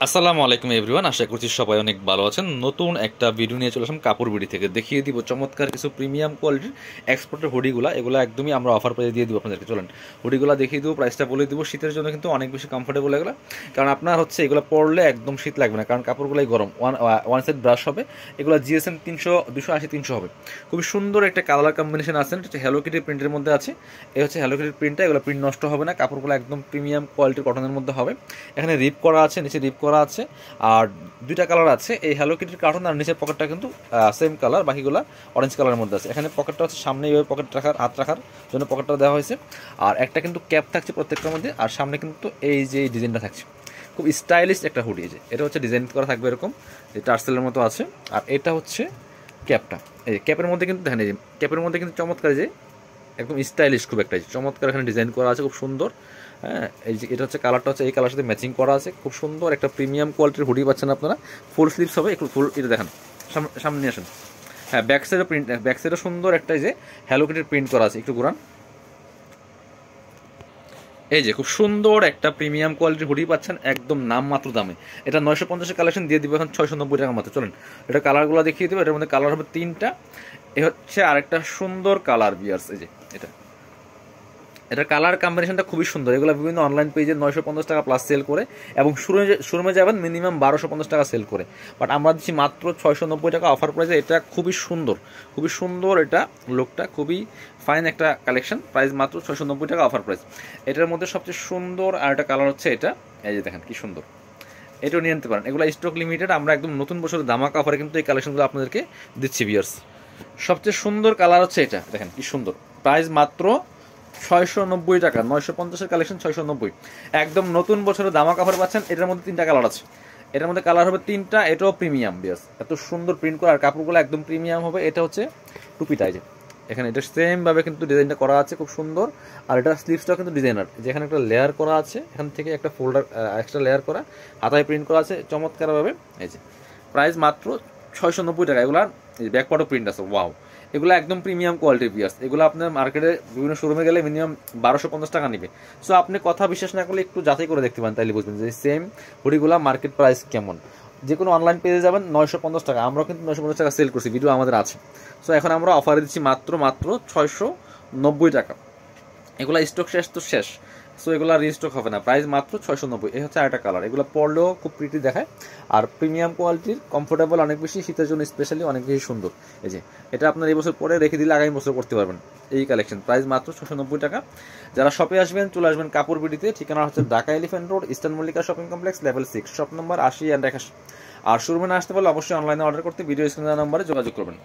আসসালামু আলাইকুম এভরিওয়ান, আশা করছি সবাই অনেক ভালো আছেন। নতুন একটা ভিডিও নিয়ে চলে আসলাম কাপড় বিডি থেকে। দেখিয়ে দিব চমৎকার কিছু প্রিমিয়াম কোয়ালিটির এক্সপোর্টের হুডিগুলো। এগুলো একদমই আমরা অফার প্রাইসে দিয়ে দিব আপনাদেরকে। চলেন হুডিগুলো দেখিয়ে দিব, প্রাইসটা বলে দিব। শীতের জন্য কিন্তু অনেক বেশি কমফোর্টেবল এগুলো, কারণ আপনার হচ্ছে এগুলো পরলে একদম শীত লাগবে না, কারণ কাপড়গুলোই গরম। ওয়ান সাইড ব্রাশ হবে। এগুলো জিএসএম 280-300 হবে। খুবই সুন্দর একটা কালার কম্বিনেশন আছে, এটা হচ্ছে হ্যালো কিটির প্রিন্টের মধ্যে আছে। এই হচ্ছে হ্যালো কিটির প্রিন্টটা, এগুলো প্রিন্ট নষ্ট হবে না। কাপড়গুলো একদম প্রিমিয়াম কোয়ালিটির কটনের মধ্যে হবে। এখানে রিপ করা আছে, নিচে রিপ করা আছে। আর দুইটা কালার আছে, এই হ্যালো কিটির কার্টন আর নিচের পকেটটা কিন্তু সেম কালার, বাকিগুলো অরেঞ্জ কালারের মধ্যে আছে। এখানে পকেটটা হচ্ছে সামনে এইভাবে পকেট রাখার, হাত রাখার জন্য পকেটটা দেওয়া হয়েছে। আর একটা কিন্তু ক্যাপ থাকছে প্রত্যেকটার মধ্যে, আর সামনে কিন্তু এই যে ডিজাইনটা থাকছে, খুব স্টাইলিশ একটা হুডি। যে এটা হচ্ছে ডিজাইন করা থাকবে এরকম, যে টার্সেলের মতো আছে। আর এটা হচ্ছে ক্যাপটা, এই ক্যাপের মধ্যে কিন্তু দেখেন, এই ক্যাপের মধ্যে কিন্তু চমৎকার, যে একদম স্টাইলিশ, খুব একটা চমৎকার এখানে ডিজাইন করা আছে, খুব সুন্দর। হ্যাঁ, এই যে এটা হচ্ছে কালারটা, হচ্ছে এই কালার সাথে ম্যাচিং করা আছে। খুব সুন্দর একটা প্রিমিয়াম কোয়ালিটির হুডি পাচ্ছেন আপনারা। ফুল স্লিভস হবে, একটু ফুল, এটা দেখেন সামনে নিয়ে আসেন। হ্যাঁ, ব্যাক সাইডে প্রিন্ট, ব্যাক সাইডে সুন্দর একটা যে হ্যালো কিটির প্রিন্ট করা আছে, একটু ঘুরান। এই যে খুব সুন্দর একটা প্রিমিয়াম কোয়ালিটির হুডি পাচ্ছেন একদম নামমাত্র দামে। এটা 950-এর কালেকশন দিয়ে দিব এখন 690 টাকা মাত্র। চলেন এটা কালারগুলো দেখিয়ে দেবো। এটার মধ্যে কালার হবে তিনটা। এ হচ্ছে আরেকটা সুন্দর কালার বিয়ার্স, এই যে এটা, এটা কালার কম্বিনেশনটা খুবই সুন্দর। এগুলো বিভিন্ন অনলাইন পেজে 950 টাকা প্লাস সেল করে, এবং শোরুমে যাবেন মিনিমাম 1250 টাকা সেল করে। বাট আমরা দিচ্ছি মাত্র 690 টাকা অফার প্রাইসে। এটা খুবই সুন্দর, খুবই সুন্দর। এটা লুকটা খুবই ফাইন একটা কালেকশন। প্রাইস মাত্র 690 টাকা অফার প্রাইস। এটার মধ্যে সবচেয়ে সুন্দর আর একটা কালার হচ্ছে এটা, এই যে দেখেন কি সুন্দর। এটাও নিয়ে নিতে পারেন। এগুলো স্টক লিমিটেড, আমরা একদম নতুন বছরের ধামাকা অফারে কিন্তু এই কালেকশনগুলো আপনাদেরকে দিচ্ছি ভিউয়ার্স। সবচেয়ে সুন্দর কালার হচ্ছে এটা, দেখেন কি সুন্দর। প্রাইস মাত্র 690 টাকা। 950-এর কালেকশন 690। একদম নতুন বছরের দামা কাপড় পাচ্ছেন। এটার মধ্যে তিনটা কালার আছে, এটার মধ্যে কালার হবে তিনটা। এটাও প্রিমিয়াম বিয়াস, এত সুন্দর প্রিন্ট করা, আর কাপড়গুলো একদম প্রিমিয়াম হবে। এটা হচ্ছে টুপিটা, যে এখানে এটা সেম ভাবে কিন্তু ডিজাইনটা করা আছে, খুব সুন্দর। আর এটা স্লিভসটাও কিন্তু ডিজাইনার, যেখানে একটা লেয়ার করা আছে, এখান থেকে একটা ফোল্ডার এক্সট্রা লেয়ার করা, হাতায় প্রিন্ট করা আছে চমৎকার ভাবে। এই যে প্রাইস মাত্র 690 টাকা। এগুলার ব্যাকপার্টও প্রিন্ট আছে, ওয়াও। এগুলো একদম প্রিমিয়াম কোয়ালিটির পিয়ার্স। এগুলো আপনার মার্কেটে বিভিন্ন শোরুমে গেলে মিনিমাম 1250 টাকা নেবে। সো আপনি কথা বিশ্বাস না করলে একটু যাচাই করে দেখতে পারেন, তাইলে বুঝবেন যে সেম হুডিগুলা মার্কেট প্রাইস কেমন। যে কোনো অনলাইন পেজে যাবেন 950 টাকা, আমরাও কিন্তু 950 টাকা সেল করছি, ভিডিও আমাদের আছে। সো এখন আমরা অফারে দিচ্ছি মাত্র 690 টাকা। এগুলো স্টক শেষ তো শেষ, সো এগুলো রিস্টক হবে না। প্রাইস মাত্র 690। এই হচ্ছে আরেকটা কালার। এগুলো পরলেও খুব প্রিটি দেখায়, আর প্রিমিয়াম কোয়ালিটির, কমফোর্টেবল অনেক বেশি, শীতের জন্য স্পেশালি অনেক বেশি সুন্দর। এই যে এটা আপনার এই বছর পরে রেখে দিলে আগামী বছর করতে পারবেন এই কালেকশন। প্রাইস মাত্র 690 টাকা। যারা শপে আসবেন চলে আসবেন কাপড় বিডিতে। ঠিকানা হচ্ছে Dhaka elephant road, eastern Mallika shopping complex, level 6, shop number 80 and 81। আর শোরুমে না আসতে পারলে অবশ্যই অনলাইনে অর্ডার করতে ভিডিও স্ক্রিনে দেওয়া নম্বরে যোগাযোগ করবেন।